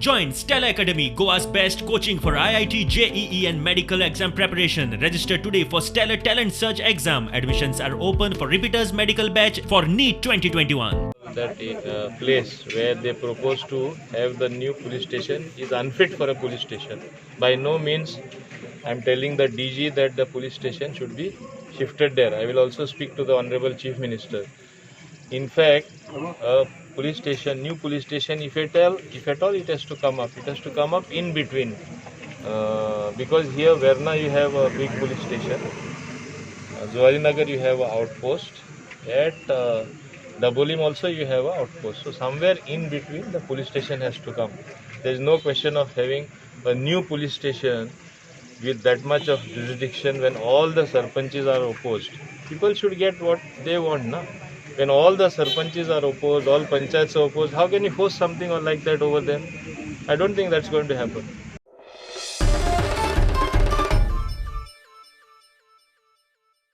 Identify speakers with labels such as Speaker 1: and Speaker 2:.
Speaker 1: Join Stella Academy, Goa's best coaching for IIT, JEE and medical exam preparation. Register today for Stellar Talent Search exam. Admissions are open for repeaters medical batch for NEET 2021.
Speaker 2: That place where they propose to have the new police station is unfit for a police station. By no means I am telling the DG that the police station should be shifted there. I will also speak to the Honorable Chief Minister. In fact, a police station, new police station, if at all it has to come up, it has to come up in between. Because here, Verna, you have a big police station. Nagar, you have an outpost. At Dabolim also you have an outpost. So somewhere in between the police station has to come. There is no question of having a new police station with that much of jurisdiction when all the sarpanches are opposed. People should get what they want now. When all the sarpanches are opposed, all panchayats are opposed, how can you force something like that over them? I don't think that's going to happen.